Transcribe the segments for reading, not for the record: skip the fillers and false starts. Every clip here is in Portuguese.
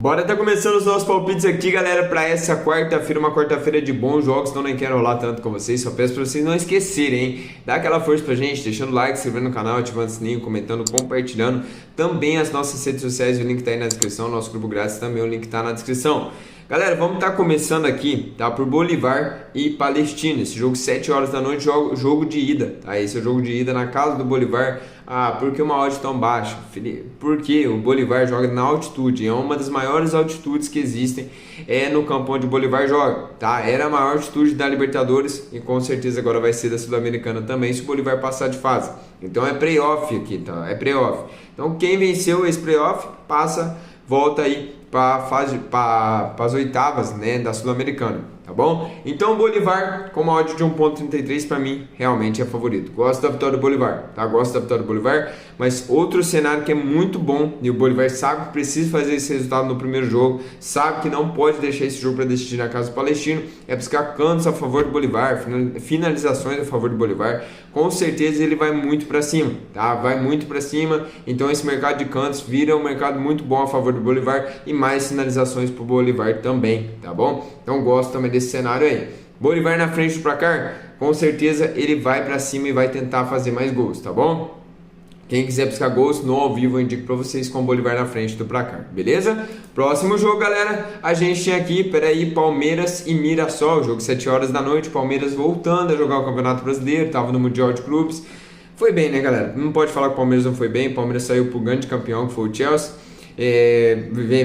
Bora tá começando os nossos palpites aqui, galera, para essa quarta-feira, uma quarta-feira de bons jogos, então nem quero rolar tanto com vocês, só peço para vocês não esquecerem, hein? Dá aquela força pra gente, deixando o like, se inscrevendo no canal, ativando o sininho, comentando, compartilhando, também as nossas redes sociais, o link tá aí na descrição, nosso grupo grátis também, o link tá na descrição. Galera, vamos estar começando aqui, tá? Por Bolívar e Palestino. Esse jogo 7 horas da noite, jogo de ida, tá? Esse é o jogo de ida na casa do Bolívar. Ah, por que uma odd tão baixa? Porque o Bolívar joga na altitude, é uma das maiores altitudes que existem, no campo onde o Bolívar joga, tá? Era a maior altitude da Libertadores e com certeza agora vai ser da Sul-Americana também, se o Bolívar passar de fase. Então é playoff aqui, tá? É playoff. Então quem venceu esse playoff passa, volta aí para as oitavas, né, da Sul-Americana, tá bom? Então o Bolívar com uma odd de 1.33 para mim realmente é favorito. Gosto da vitória do Bolívar, tá? Gosto da vitória do Bolívar, mas outro cenário que é muito bom e o Bolívar sabe que precisa fazer esse resultado no primeiro jogo, sabe que não pode deixar esse jogo para decidir na casa do Palestino, é buscar cantos a favor do Bolívar, finalizações a favor do Bolívar. Com certeza ele vai muito para cima, tá? Vai muito para cima. Então esse mercado de cantos vira um mercado muito bom a favor do Bolívar e mais finalizações para o Bolívar também, tá bom? Então gosto também desse cenário aí. Bolívar na frente do placar, com certeza ele vai para cima e vai tentar fazer mais gols, tá bom? Quem quiser buscar gols no ao vivo, eu indico para vocês com o Bolívar na frente do placar, beleza? Próximo jogo, galera, a gente tem aqui, Palmeiras e Mirassol, jogo 7 horas da noite, Palmeiras voltando a jogar o Campeonato Brasileiro, tava no Mundial de Clubes. Foi bem, né, galera? Não pode falar que o Palmeiras não foi bem, o Palmeiras saiu pro grande campeão, que foi o Chelsea.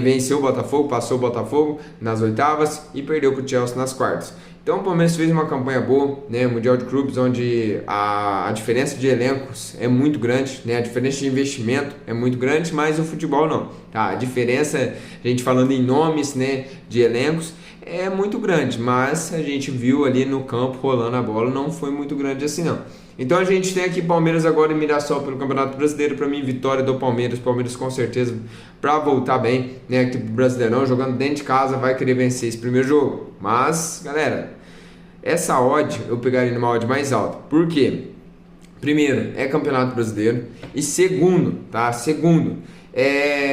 Venceu o Botafogo, passou o Botafogo nas oitavas e perdeu para o Chelsea nas quartas. Então o Palmeiras fez uma campanha boa, né, Mundial de Clubes, onde a diferença de elencos é muito grande, né, a diferença de investimento é muito grande, mas o futebol não, tá? A diferença, a gente falando em nomes, né, de elencos, é muito grande, mas a gente viu ali no campo rolando a bola, não foi muito grande assim não. Então a gente tem aqui Palmeiras agora e Mirassol pelo Campeonato Brasileiro. Para mim, vitória do Palmeiras. Palmeiras com certeza para voltar bem, né, aqui pro Brasileirão, jogando dentro de casa, vai querer vencer esse primeiro jogo. Mas, galera, essa odd eu pegaria numa odd mais alta. Por quê? Primeiro, é Campeonato Brasileiro. E segundo, tá?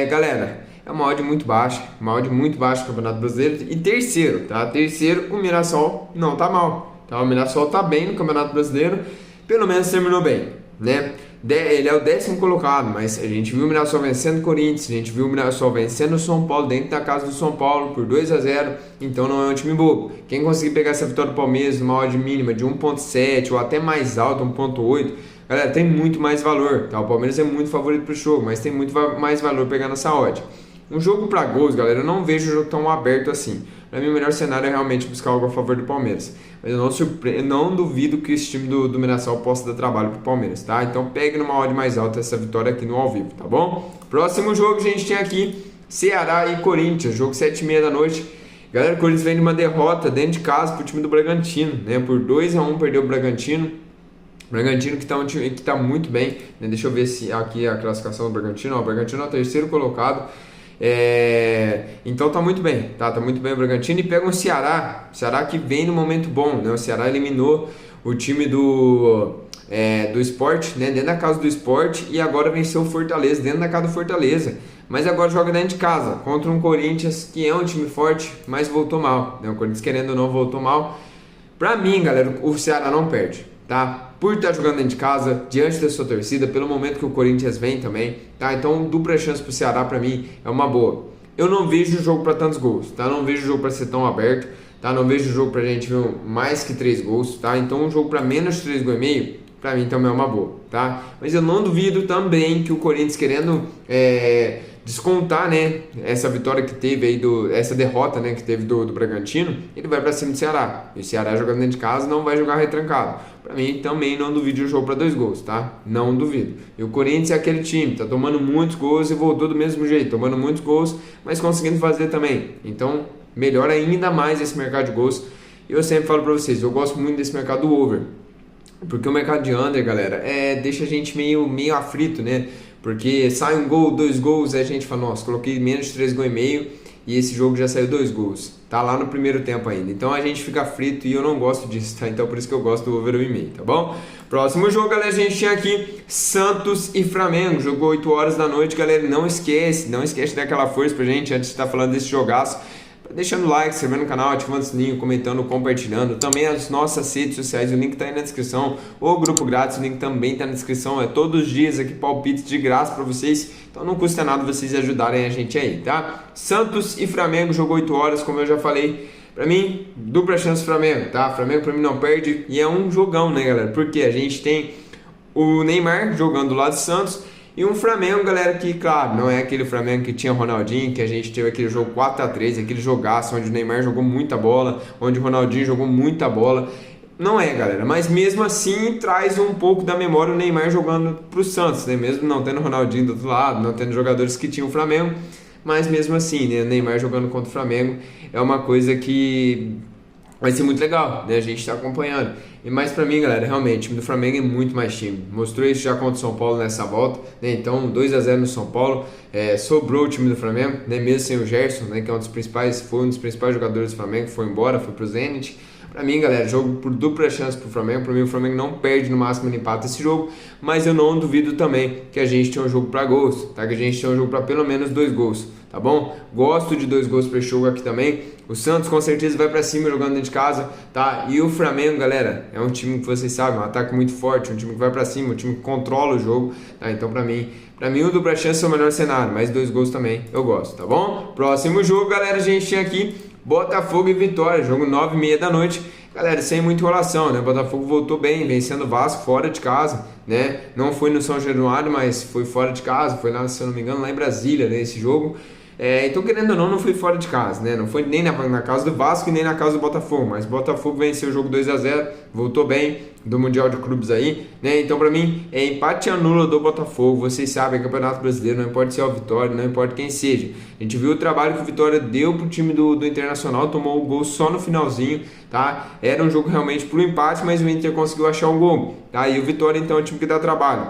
Galera, é uma odd muito baixa. Uma odd muito baixa no Campeonato Brasileiro. E terceiro, tá? Terceiro, o Mirassol não tá mal. Tá? O Mirassol tá bem no Campeonato Brasileiro. Pelo menos terminou bem, né? Ele é o 10º colocado, mas a gente viu o Mirassol vencendo o Corinthians, a gente viu o Mirassol vencendo o São Paulo dentro da casa do São Paulo por 2-0, então não é um time bobo. Quem conseguir pegar essa vitória do Palmeiras numa odd mínima de 1.7 ou até mais alta, 1.8, galera, tem muito mais valor, tá? O Palmeiras é muito favorito pro jogo, mas tem muito mais valor pegar nessa odd. Um jogo para gols, galera, eu não vejo o jogo tão aberto assim. Para mim, o melhor cenário é realmente buscar algo a favor do Palmeiras. Mas eu não duvido que esse time do Mirassol possa dar trabalho pro Palmeiras, tá? Então pegue numa odd mais alta essa vitória aqui no ao vivo, tá bom? Próximo jogo a gente tem aqui Ceará e Corinthians, jogo 7h30 da noite. Galera, o Corinthians vem de uma derrota dentro de casa pro time do Bragantino, né? Por 2-1 perdeu o Bragantino. Bragantino que tá um time que tá muito bem, né? Deixa eu ver se aqui a classificação do Bragantino. Ó, o Bragantino é o terceiro colocado. Então tá muito bem, tá muito bem o Bragantino. E pega o Ceará que vem no momento bom, né? O Ceará eliminou o time do Sport, né? Dentro da casa do Sport, e agora venceu o Fortaleza, dentro da casa do Fortaleza, mas agora joga dentro de casa, contra um Corinthians que é um time forte, mas voltou mal, né? O Corinthians, querendo ou não, voltou mal. Pra mim, galera, o Ceará não perde, tá? Por estar jogando dentro de casa, diante da sua torcida, pelo momento que o Corinthians vem também, tá? Então, dupla chance pro Ceará, pra mim, é uma boa. Eu não vejo o jogo para tantos gols, tá? Não vejo o jogo para ser tão aberto, tá? Não vejo o jogo pra gente ver mais que 3 gols, tá? Então, um jogo para menos de 3,5 gols, pra mim também é uma boa, tá? Mas eu não duvido também que o Corinthians, querendo descontar, né, essa vitória que teve aí, essa derrota, né, que teve do Bragantino, ele vai para cima do Ceará. E o Ceará jogando dentro de casa não vai jogar retrancado. Para mim também não duvido o jogo para 2 gols, tá? Não duvido. E o Corinthians é aquele time, tá tomando muitos gols e voltou do mesmo jeito, tomando muitos gols, mas conseguindo fazer também. Então, melhora ainda mais esse mercado de gols. Eu sempre falo para vocês, eu gosto muito desse mercado do over. Porque o mercado de under, galera, deixa a gente meio aflito, né? Porque sai um gol, 2 gols, aí a gente fala, nossa, coloquei menos de 3,5 gols e esse jogo já saiu 2 gols. Tá lá no primeiro tempo ainda. Então a gente fica frito e eu não gosto disso, tá? Então por isso que eu gosto do over 1,5, tá bom? Próximo jogo, galera, a gente tinha aqui Santos e Flamengo. Jogou 8 horas da noite, galera. Não esquece de dar aquela força pra gente antes de estar falando desse jogaço. Deixando like, se inscrevendo no canal, ativando o sininho, comentando, compartilhando. Também as nossas redes sociais, o link tá aí na descrição. O grupo grátis, o link também tá na descrição. É todos os dias aqui palpites de graça para vocês. Então não custa nada vocês ajudarem a gente aí, tá? Santos e Flamengo jogou 8 horas, como eu já falei. Pra mim, dupla chance Flamengo, tá? Flamengo pra mim não perde e é um jogão, né, galera? Porque a gente tem o Neymar jogando do lado do Santos. E um Flamengo, galera, que, claro, não é aquele Flamengo que tinha Ronaldinho, que a gente teve aquele jogo 4-3, aquele jogaço onde o Neymar jogou muita bola, onde o Ronaldinho jogou muita bola. Não é, galera, mas mesmo assim traz um pouco da memória o Neymar jogando pro Santos, né? Mesmo não tendo o Ronaldinho do outro lado, não tendo jogadores que tinham o Flamengo, mas mesmo assim, né? O Neymar jogando contra o Flamengo é uma coisa que vai ser muito legal, né? A gente está acompanhando. E mais pra mim, galera, realmente, o time do Flamengo é muito mais time. Mostrou isso já contra o São Paulo nessa volta, né? Então, 2-0 no São Paulo. Sobrou o time do Flamengo, né? Mesmo sem o Gerson, né? Que é foi um dos principais jogadores do Flamengo, foi embora, foi pro Zenit. Pra mim, galera, jogo por dupla chance pro Flamengo. Pra mim, o Flamengo não perde, no máximo ele empata esse jogo. Mas eu não duvido também que a gente tenha um jogo pra gols, tá? Que a gente tenha um jogo pra pelo menos 2 gols, tá bom? Gosto de 2 gols pra esse jogo aqui também. O Santos com certeza vai pra cima jogando dentro de casa, tá? E o Flamengo, galera, é um time que vocês sabem, um ataque muito forte, um time que vai pra cima, um time que controla o jogo, tá? Então pra mim o dupla chance é o melhor cenário, mas 2 gols também eu gosto, tá bom? Próximo jogo, galera, a gente tinha aqui Botafogo e Vitória, jogo 9h30 da noite. Galera, sem muita enrolação, né? O Botafogo voltou bem, vencendo o Vasco fora de casa, né? Não foi no São Januário, mas foi fora de casa, foi lá, se eu não me engano, lá em Brasília, né? Esse jogo. Então, querendo ou não foi fora de casa, né? Não foi nem na casa do Vasco e nem na casa do Botafogo, mas o Botafogo venceu o jogo 2-0, voltou bem do Mundial de Clubes aí, né? Então, pra mim, é empate anula do Botafogo. Vocês sabem, é Campeonato Brasileiro, não importa se é o Vitória, não importa quem seja. A gente viu o trabalho que o Vitória deu pro time do Internacional, tomou o gol só no finalzinho, tá? Era um jogo realmente pro empate, mas o Inter conseguiu achar um gol, tá? E o Vitória, então, é um time que dá trabalho.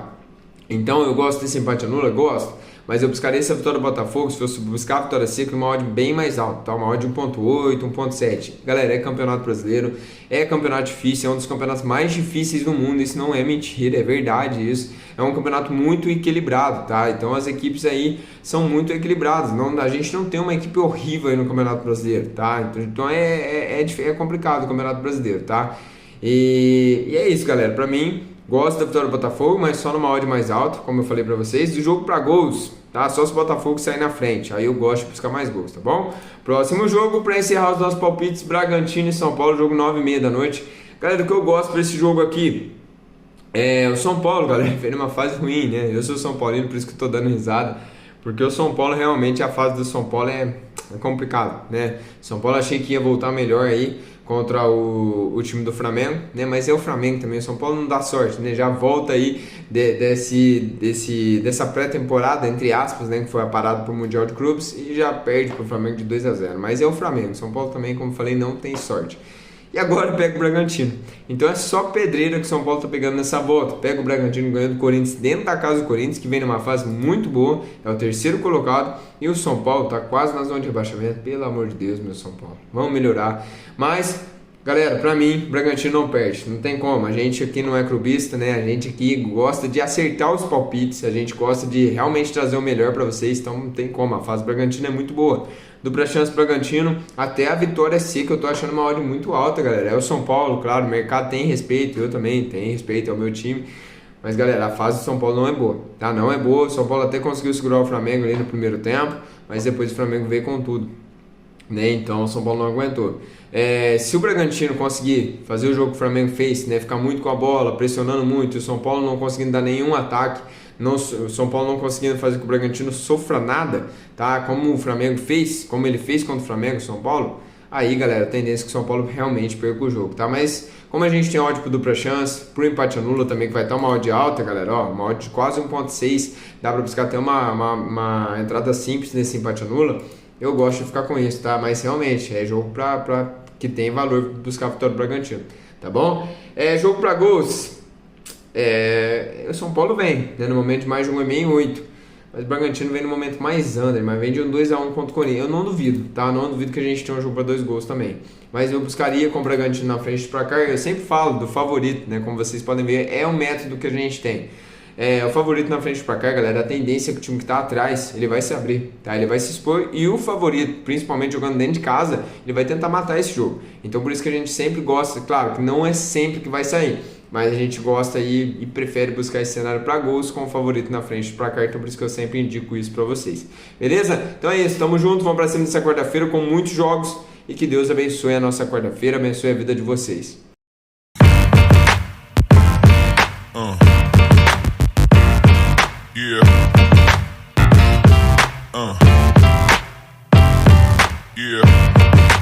Então, eu gosto desse empate anula, gosto. Mas eu buscaria essa vitória do Botafogo, se fosse buscar a vitória seca, uma odd bem mais alta, tá? Uma odd 1.8, 1.7. Galera, é campeonato brasileiro, é campeonato difícil, é um dos campeonatos mais difíceis do mundo, isso não é mentira, é verdade isso. É um campeonato muito equilibrado, tá? Então as equipes aí são muito equilibradas, a gente não tem uma equipe horrível aí no campeonato brasileiro, tá? Então é complicado o campeonato brasileiro, tá? E é isso, galera, pra mim... Gosto da vitória do Botafogo, mas só numa odd mais alta, como eu falei pra vocês. Do jogo pra gols, tá? Só se o Botafogo sair na frente. Aí eu gosto de buscar mais gols, tá bom? Próximo jogo, pra encerrar os nossos palpites, Bragantino e São Paulo, jogo 9h30 da noite. Galera, o que eu gosto pra esse jogo aqui é o São Paulo, galera, vem numa fase ruim, né? Eu sou São Paulino, por isso que eu tô dando risada. Porque o São Paulo, realmente, a fase do São Paulo é complicado, né? São Paulo achei que ia voltar melhor aí contra o time do Flamengo, né? Mas é o Flamengo também, o São Paulo não dá sorte, né? Já volta aí dessa pré-temporada, entre aspas, né? Que foi a parada pro Mundial de Clubes e já perde pro Flamengo de 2-0. Mas é o Flamengo, São Paulo também, como eu falei, não tem sorte. E agora pega o Bragantino. Então é só pedreira que o São Paulo tá pegando nessa volta. Pega o Bragantino ganhando do Corinthians dentro da casa do Corinthians, que vem numa fase muito boa. É o terceiro colocado. E o São Paulo tá quase na zona de rebaixamento. Pelo amor de Deus, meu São Paulo. Vamos melhorar. Mas, galera, pra mim, o Bragantino não perde. Não tem como. A gente aqui não é clubista, né? A gente aqui gosta de acertar os palpites. A gente gosta de realmente trazer o melhor pra vocês. Então não tem como. A fase do Bragantino é muito boa. Dupla chance Bragantino, até a vitória seca, eu tô achando uma odd muito alta, galera. É o São Paulo, claro, o mercado tem respeito, eu também tenho respeito ao meu time. Mas, galera, a fase do São Paulo não é boa, tá? Não é boa, o São Paulo até conseguiu segurar o Flamengo ali no primeiro tempo, mas depois o Flamengo veio com tudo, né? Então o São Paulo não aguentou. Se o Bragantino conseguir fazer o jogo que o Flamengo fez, né? Ficar muito com a bola, pressionando muito, e o São Paulo não conseguindo dar nenhum ataque, o São Paulo não conseguindo fazer com que o Bragantino sofra nada, tá? Como o Flamengo fez, como ele fez contra o Flamengo, o São Paulo, aí, galera, a tendência é que o São Paulo realmente perca o jogo, tá? Mas como a gente tem odd pro dupla chance, pro empate anula também, que vai estar uma odd alta, galera, ó, uma odd de quase 1.6, dá pra buscar até uma entrada simples nesse empate anula, eu gosto de ficar com isso, tá? Mas realmente, é jogo que tem valor buscar a vitória do Bragantino, tá bom? Jogo pra gols... o São Paulo vem, né, no momento de mais de 1,5 8. Mas o Bragantino vem no momento mais under, mas vem de um 2-1 contra o Corinthians. Eu não duvido, tá? Não duvido que a gente tenha um jogo para 2 gols também. Mas eu buscaria com o Bragantino na frente para cá. Eu sempre falo do favorito, né? Como vocês podem ver, é o método que a gente tem. O favorito na frente para cá, galera, a tendência é que o time que tá atrás, ele vai se abrir, tá? Ele vai se expor e o favorito, principalmente jogando dentro de casa, ele vai tentar matar esse jogo. Então por isso que a gente sempre gosta, claro que não é sempre que vai sair, mas a gente gosta aí e prefere buscar esse cenário para gols com o favorito na frente para cá, então por isso que eu sempre indico isso para vocês. Beleza? Então é isso, tamo junto, vamos para cima dessa quarta-feira com muitos jogos e que Deus abençoe a nossa quarta-feira, abençoe a vida de vocês. Yeah. Yeah.